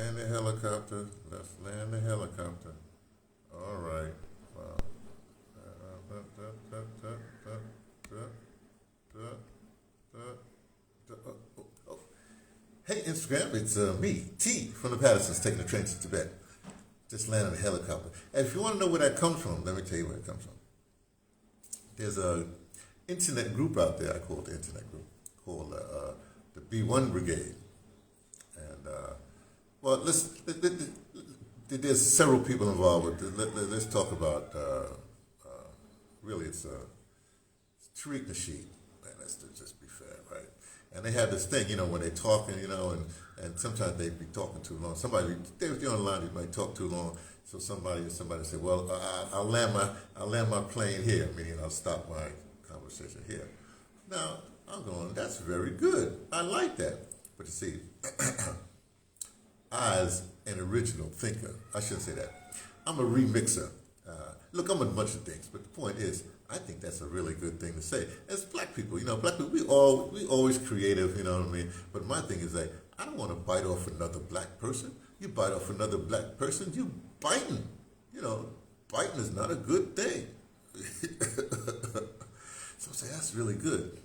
land the helicopter. Let's land the helicopter. All right. Wow. Hey, Instagram, it's me, T, from the Pattersons, taking the train to Tibet. Just landed a helicopter. And if you want to know where that comes from, let me tell you where it comes from. There's a internet group out there, I call it the internet group, called the B1 Brigade. And, well, there's several people involved with it. Let's talk about, really, it's Tariq Nasheed. Man, let's just be fair, right? And they have this thing, when they're talking, and sometimes they be talking too long. They was on the line, they might talk too long. So somebody say, well, I'll land my plane here, meaning I'll stop my conversation here. Now, I'm going, that's very good. I like that. But you see, as an original thinker, I shouldn't say that. I'm a remixer. Look, I'm a bunch of things, but the point is, I think that's a really good thing to say. As black people, we always creative, you know what I mean? But my thing is that I don't want to bite off another black person. You bite off another black person, you biting. Biting is not a good thing. So I say, that's really good.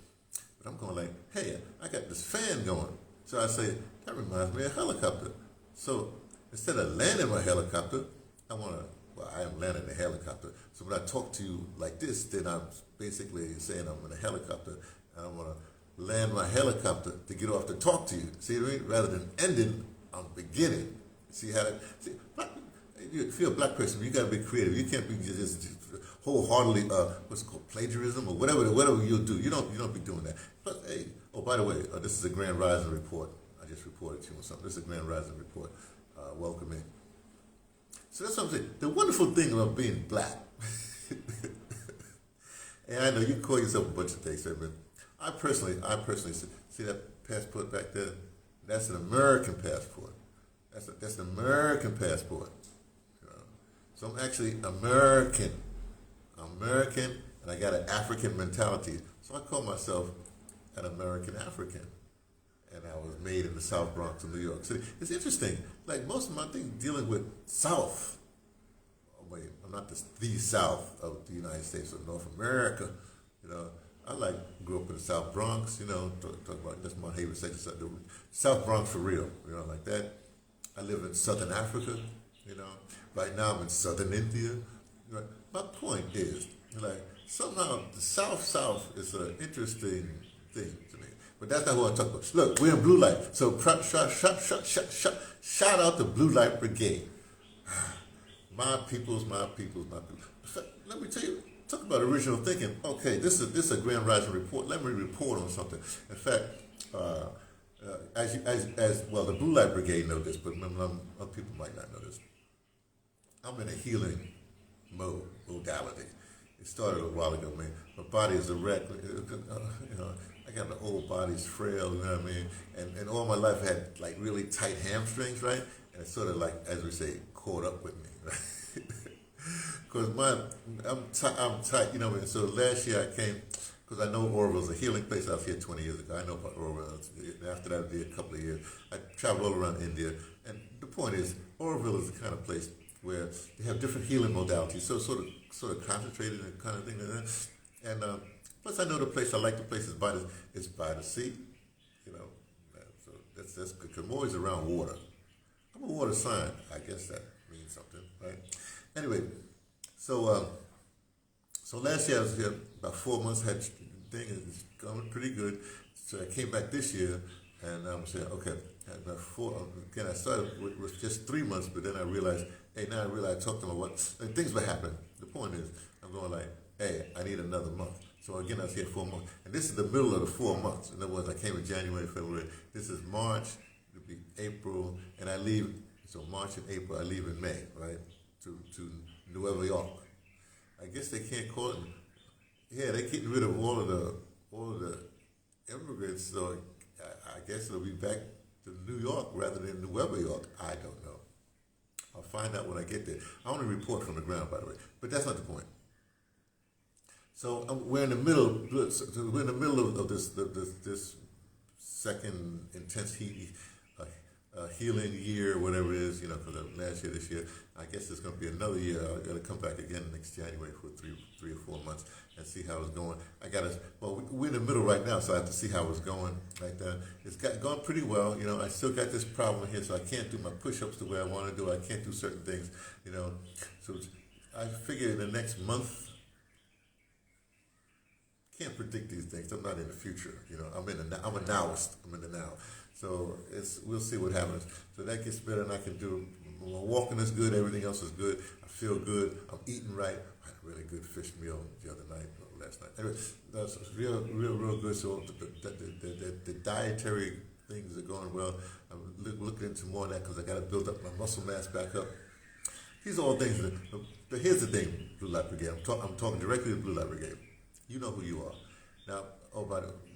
But I'm going like, hey, I got this fan going. So I say, that reminds me of a helicopter. So instead of landing my helicopter, I am landing a helicopter. So when I talk to you like this, then I'm basically saying I'm in a helicopter, and I want to land my helicopter to get off to talk to you. See what I mean? Rather than ending, I'm beginning. See how that? If you're a black person, you got to be creative. You can't be just wholeheartedly what's it called, plagiarism or whatever you'll do. You don't be doing that. But hey, oh, by the way, this is a Grand Rising report. I just reported to you on something. This is a Grand Rising report. Welcome in. So that's what I'm saying. The wonderful thing about being black, and I know you call yourself a bunch of things, but I personally see that passport back there. That's an American passport. That's an American passport. So I'm actually American. I'm American, and I got an African mentality. So I call myself an American African. And I was made in the South Bronx of New York City. It's interesting. Like most of my things dealing with South. Oh, wait, I'm not the South of the United States or North America. I grew up in the South Bronx. Talk about that's my favorite section. The South Bronx for real. Like that. I live in Southern Africa. Right now I'm in Southern India. My point is, somehow the South is an interesting thing to me. But that's not what I'm talking about. Look, we're in Blue Light. So shout out to Blue Light Brigade. My peoples. Let me tell you, talk about original thinking. Okay, this is a Grand Rising report. Let me report on something. In fact, as well, the Blue Light Brigade know this, but other people might not know this. I'm in a healing modality. It started a while ago, man. My body is erect. I got the old body's frail, you know what I mean? And all my life I had like really tight hamstrings, right? And it's sort of like, as we say, caught up with me, right? Because I'm tight, you know what I mean? So last year I came, because I know Oroville's a healing place. I was here 20 years ago. I know about Oroville. After that, I did a couple of years. I traveled all around India. And the point is, Oroville is the kind of place where they have different healing modalities, so sort of concentrated and kind of thing. And plus, I know the place. I like the place is by the sea, So that's good. 'Cause I'm always around water. I'm a water sign. I guess that means something, right? Anyway, so last year I was here about 4 months. Had thing is going pretty good. So I came back this year, and I'm saying, okay. About again, I started with just 3 months, but then I realized, hey, now I realize I talked to them things were happening. The point is, I'm going like, hey, I need another month. So again, I was here 4 months. And this is the middle of the 4 months. In other words, I came in January, February. This is March, it'll be April, and I leave, so March and April, I leave in May, right, to New York. I guess they can't call it, yeah, they're getting rid of all of the immigrants, so I guess it'll be back to New York rather than New York. I don't know. I'll find out when I get there. I only report from the ground, by the way, but that's not the point. So we're in the middle. We're in the middle of this second intense heat healing year, whatever it is, for the last year, this year. I guess it's going to be another year. I got to come back again next January for three or 4 months and see how it's going. We're in the middle right now, so I have to see how it's going like that. It's gone pretty well. I still got this problem here, so I can't do my push-ups the way I want to do. I can't do certain things, So I figure in the next month, can't predict these things. I'm not in the future. I'm a nowist. I'm in the now. So we'll see what happens. So that gets better, and I can do. My walking is good. Everything else is good. I feel good. I'm eating right. I had a really good fish meal last night. Anyway, that's real good. So the dietary things are going well. I'm looking into more of that because I got to build up my muscle mass back up. These are all things. But here's the thing, Blue Light Brigade. I'm talking directly to Blue Light Brigade. You know who you are. Now,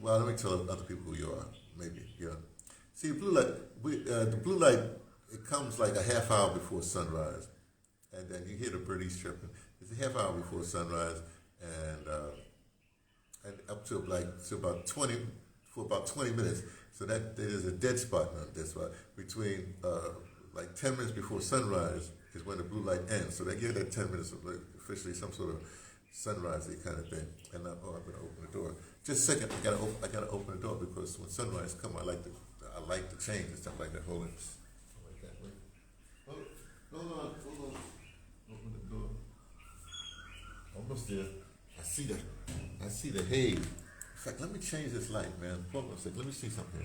let me tell other people who you are. Maybe, See, blue light. The blue light. It comes like a half hour before sunrise, and then you hear the birdies chirping. It's a half hour before sunrise, and up to about 20 minutes. So that there's a dead spot on this spot between 10 minutes before sunrise is when the blue light ends. So they give that 10 minutes of officially some sort of sunrisey kind of thing. And I'm going to open the door. Just a second, I gotta open the door because when sunrise comes, I like to change and stuff like that. Hold it. Like that. Wait. Hold on. Open the door. Almost there. I see the haze. In fact, let me change this light, man. Hold on a second. Let me see something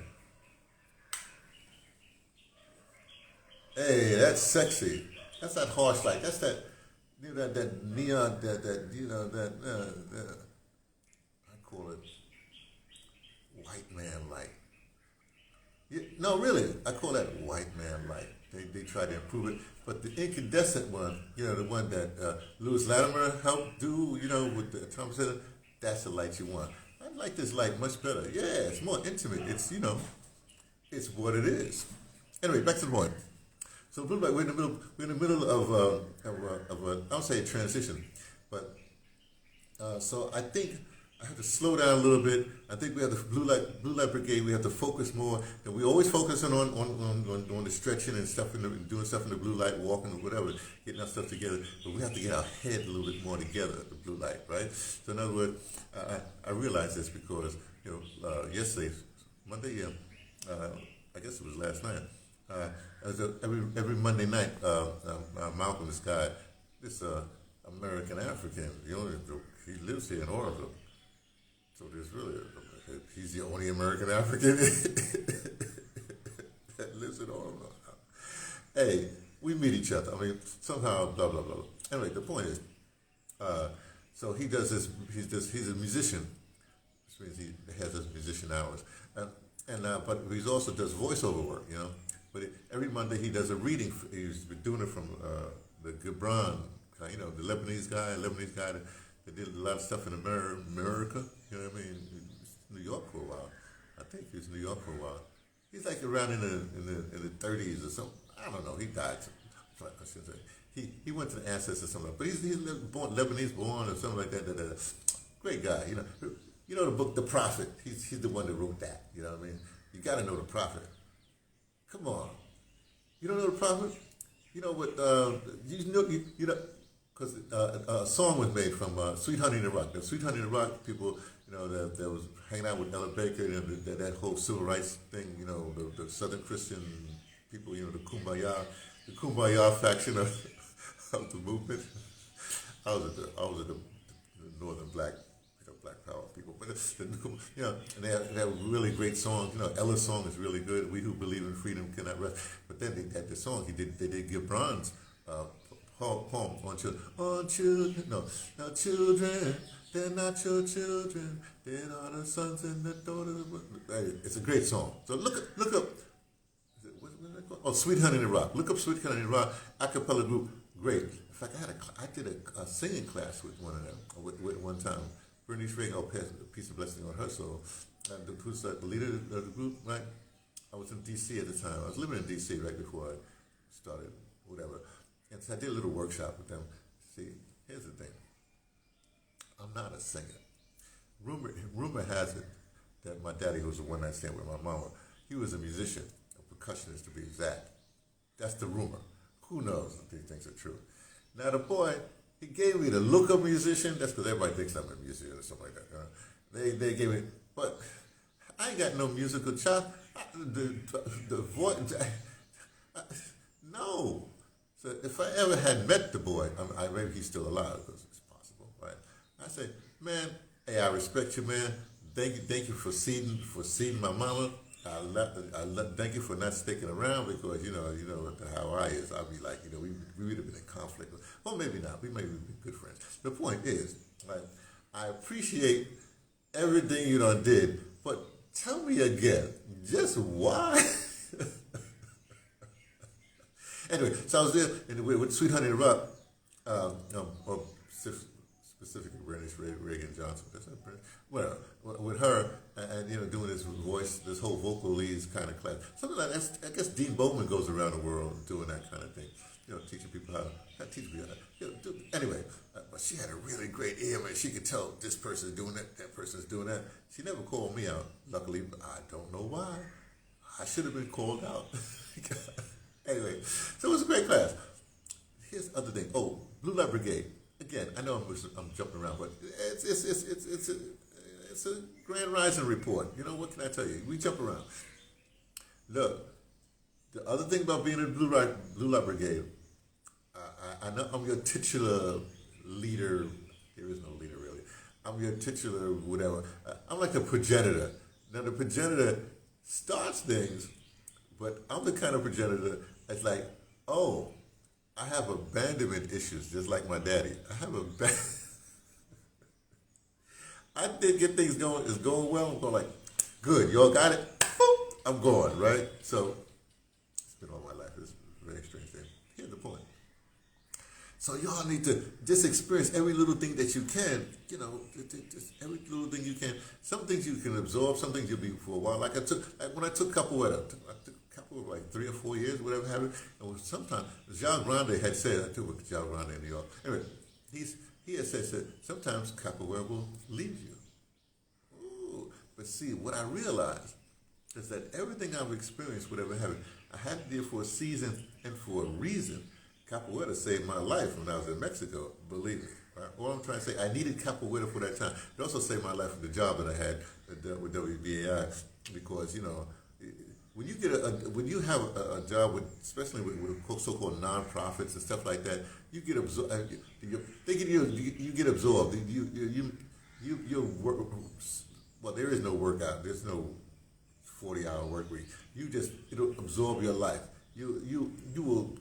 here. Hey, that's sexy. That's that harsh light. That's that. That neon, I call it white man light. No, really, I call that white man light. They try to improve it, but the incandescent one, the one that Lewis Latimer helped do, with the Trump Center, that's the light you want. I like this light much better. Yeah, it's more intimate. It's it's what it is. Anyway, back to the point. So blue light, we're in the middle of I don't say a transition, but so I think I have to slow down a little bit. I think we have the blue light brigade. We have to focus more, and we always focusing on the stretching and stuff and doing stuff in the blue light, walking or whatever, getting our stuff together. But we have to get our head a little bit more together. The blue light, right? So in other words, I realized this because yesterday, Monday, I guess it was last night. Every Monday night, Malcolm, this guy, this American African, he lives here in Oroville. So there's really, he's the only American African that lives in Oroville. Hey, we meet each other. I mean, somehow, blah, blah, blah. Anyway, the point is, so he does this, he's a musician, which means he has his musician hours. But he also does voiceover work, But every Monday he does a reading. He's been doing it from the Gibran, the Lebanese guy that did a lot of stuff in America. You know what I mean? New York for a while. I think he was in New York for a while. He's like around in the 30s or something. I don't know. He died. I should say. He went to the ancestors or something. But he's Lebanese born or something like that. Great guy. The book The Prophet. He's the one that wrote that. You know what I mean? You got to know the Prophet. Come on. You don't know the Prophet? You know what, because a song was made from Sweet Honey in the Rock. The Sweet Honey in the Rock people, that was hanging out with Ella Baker, that whole civil rights thing, the Southern Christian people, the Kumbaya faction of the movement. I was at the Northern Black Power people, but and they have really great songs. Ella's song is really good. We who believe in freedom cannot rest. But then they had the song. They did Gibran's poem on children. Now children, they're not your children. They're not the sons and the daughters. It's a great song. So look up. Sweet Honey in the Rock. Look up Sweet Honey in the Rock. A cappella group, great. In fact, I did a singing class with one of them with one time. Bernice Reagan, peace and blessing on her soul. And who's the leader of the group, right? I was in D.C. at the time. I was living in D.C. right before I started, whatever. And so I did a little workshop with them. See, here's the thing. I'm not a singer. Rumor has it that my daddy, who was a one-night stand with my mama, he was a musician, a percussionist to be exact. That's the rumor. Who knows if these things are true? Now the boy, he gave me the look of musician. That's because everybody thinks I'm a musician or something like that. They gave me, but I ain't got no musical chop. The voice, no. So if I ever had met the boy, maybe he's still alive because it's possible, right? I say, man, hey, I respect you, man. Thank you for seeing my mama. Thank you for not sticking around because you know how I is. I'll be like, we would have been in conflict, or maybe not. We may be good friends. The point is, right? I appreciate everything you done did, but tell me again, just why? Anyway, so I was there with Sweet Honey Rock, or specifically Bernice Reagan Johnson. Well, with her and doing this voice, this whole vocal leads kind of class. Something like that. I guess Dean Bowman goes around the world doing that kind of thing. Teaching people how to teach people how to. Anyway, but she had a really great ear, man. She could tell this person's doing that person's doing that. She never called me out, luckily, but I don't know why. I should have been called out. Anyway, so it was a great class. Here's the other thing. Oh, Blue Light Brigade. Again, I know I'm jumping around, but it's a Grand Rising report. What can I tell you? We jump around. Look, the other thing about being in Blue Light Brigade, I know I'm your titular leader. There is no leader really. I'm your titular whatever. I'm like a progenitor. Now the progenitor starts things, but I'm the kind of progenitor that's like, oh, I have abandonment issues, just like my daddy. I did get things going. It's going well. I'm going like, good. Y'all got it. Boop, I'm going right. So it's been all my life. It's a very strange thing. Here's the point. So y'all need to just experience every little thing that you can. Just every little thing you can. Some things you can absorb. Some things you'll be for a while. Like when I took capoeira. Like 3 or 4 years, whatever happened. And sometimes Jean Grande had said, I took with Jean Grande in New York. Anyway, he had said sometimes capoeira will leave you. Ooh. But see, what I realized is that everything I've experienced, whatever happened, I had to do it for a season and for a reason. Capoeira saved my life when I was in Mexico, believe me. Right? All I'm trying to say, I needed capoeira for that time. It also saved my life from the job that I had with WBAI because, when you have a job with, especially with so-called nonprofits and stuff like that, you get absorbed. You get absorbed. You work. Well, there is no workout. There's no 40-hour work week. It'll absorb your life. You will.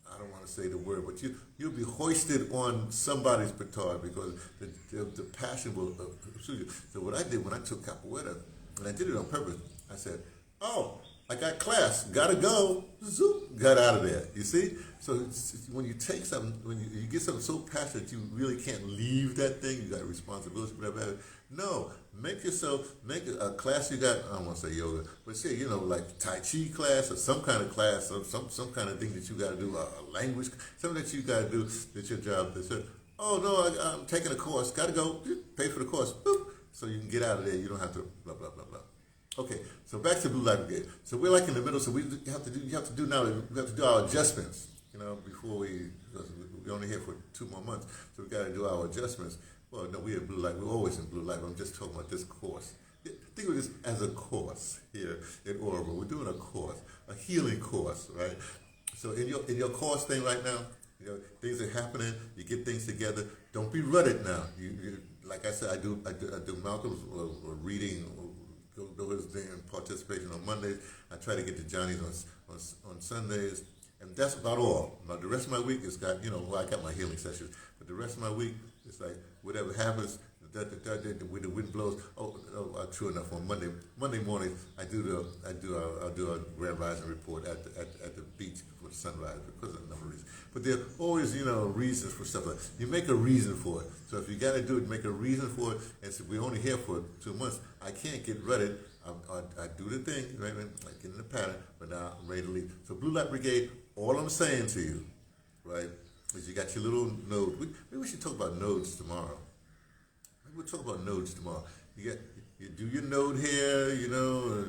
I don't want to say the word, but you'll be hoisted on somebody's petard because the passion will pursue you. So what I did when I took capoeira, and I did it on purpose, I said, oh, I got class, gotta go, zoop, got out of there. You see? So when you take something, when you get something so passionate, you really can't leave that thing. You got a responsibility, whatever. No, make a class you got. I don't want to say yoga, but say like Tai Chi class or some kind of class or some kind of thing that you got to do, a language, something that you got to do. That's your job. They said, oh no, I'm taking a course, gotta go, pay for the course, boop, so you can get out of there. You don't have to blah blah blah blah. Okay, so back to Blue Light Brigade. So we're like in the middle, so we have to do our adjustments, before because we're only here for 2 more months, so we got to do our adjustments. Well, no, we're in Blue Light. We're always in Blue Light, but I'm just talking about this course. Think of this as a course here in Oregon. We're doing a course, a healing course, right? So in your course thing right now, things are happening. You get things together. Don't be rutted now. You like I said, I do Malcolm's reading. Go his day and participation on Mondays. I try to get to Johnny's on Sundays, and that's about all. Now the rest of my week is got I got my healing sessions, but the rest of my week is like whatever happens. When the wind blows. True enough. On Monday morning, I'll do a Grand Rising report at the beach before the sunrise because of a number of reasons. But there are always reasons for stuff like that. You make a reason for it. So if you got to do it, make a reason for it. And so we're only here for 2 months. I can't get rutted. I do the thing, right? I get in the pattern, but now I'm ready to leave. So Blue Light Brigade. All I'm saying to you, right, is you got your little node. Maybe we should talk about nodes tomorrow. We'll talk about nodes tomorrow. You You do your node here, you know,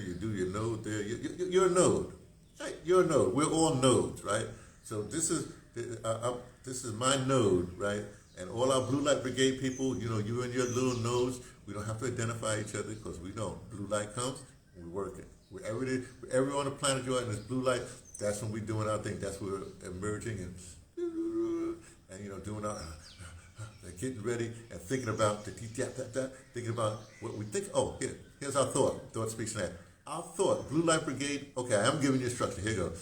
you do your node there. You're a node, right? You're a node. We're all nodes, right? So this is my node, right? And all our Blue Light Brigade people, you know, you and your little nodes, we don't have to identify each other because we don't. Blue light comes, we're working. We're on the planet Jordan is blue light. That's when we're doing our thing. That's when we're emerging and you know, doing our getting ready and thinking about thinking about what we think. Oh, here's our thought. Thought speaks now. Our thought, Blue Light Brigade. Okay, I'm giving you instruction. Here you go.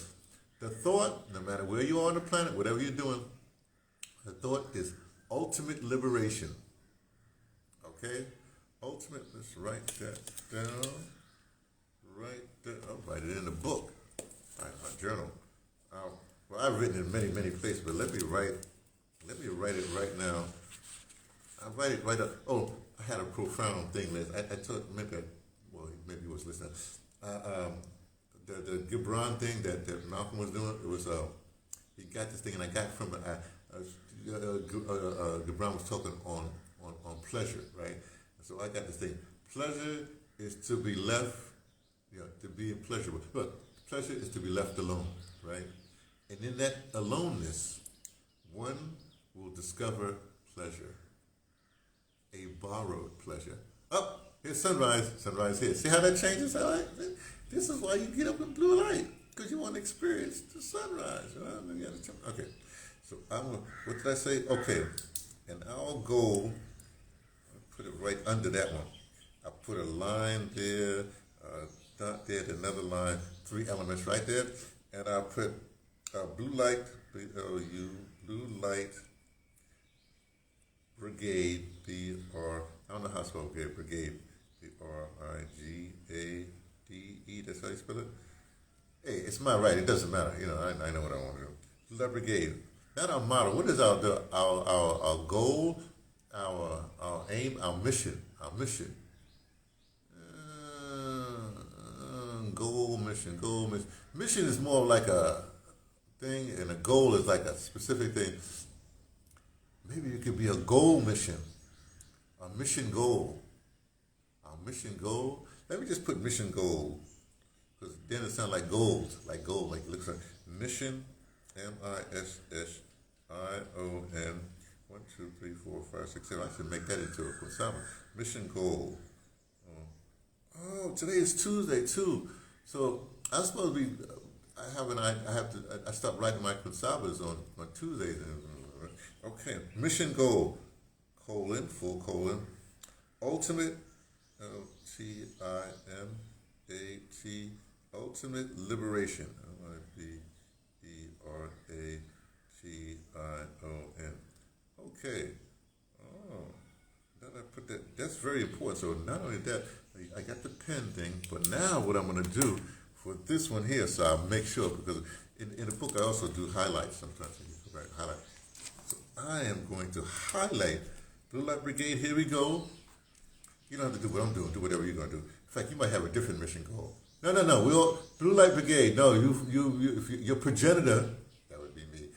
The thought, no matter where you are on the planet, whatever you're doing, the thought is ultimate liberation. Okay? Ultimate, let's write that down. I'll write it in the book. All right, my journal. Well, I've written in many, many places, but let me write it right now. I write it right up. Oh, I had a profound thing, Liz. I told, maybe you was listening. The Gibran thing that Malcolm was doing, it was, he got this thing, and I got from, Gibran was talking on pleasure, right? So I got this thing. Pleasure is to be left, to be pleasurable. But pleasure is to be left alone, right? And in that aloneness, one will discover pleasure, a borrowed pleasure. Oh, here's sunrise here. See how that changes? This is why you get up in blue light, because you want to experience the sunrise. Okay, so what did I say? Okay, and our goal, I'll put it right under that one. I put a line there, dot there, another line, 3 elements right there, and I put Blue Light, B-L-U, Blue Light Brigade, I don't know how to spell Brigade, B-R-I-G-A-D-E, that's how you spell it? Hey, it's my right, it doesn't matter, I know what I want to do. Blue Light Brigade, not our motto. What is our goal, our aim, our mission? Goal, mission. Mission is more like a thing, and a goal is like a specific thing. Maybe it could be a goal mission, a mission goal. Our mission goal. Let me just put mission goal, because then it sounds like goals, like it looks like mission, M-I-S-S-I-O-N. 1, 2, 3, 4, 5, 6, 7. I should make that into a quisabe. Mission goal. Oh, today is Tuesday too. So I'm supposed to be. I start writing my quisabas on Tuesdays. Okay, mission goal, full colon, ultimate, L-T-I-M-A-T, ultimate liberation, L-I-B-E-R-A-T-I-O-N. Okay. Oh, then I put that. That's very important. So not only that, I got the pen thing, but now what I'm going to do for this one here, so I'll make sure, because in the book I also do highlights sometimes. Highlight. So I am going to highlight Blue Light Brigade. Here we go. You don't have to do what I'm doing. Do whatever you're going to do. In fact, you might have a different mission goal. No. We all Blue Light Brigade. No, your progenitor. That would be me.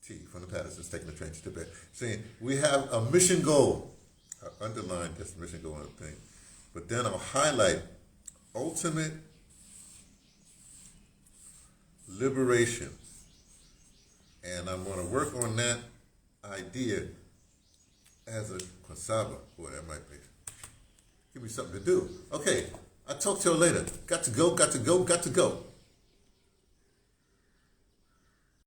T from the Pattersons taking the train to Tibet. Saying we have a mission goal. I underline this mission goal on the thing. But then I'll highlight ultimate liberation. And I'm going to work on that idea as a quisaba. Boy, that might be. Give me something to do. Okay, I'll talk to you later. Got to go.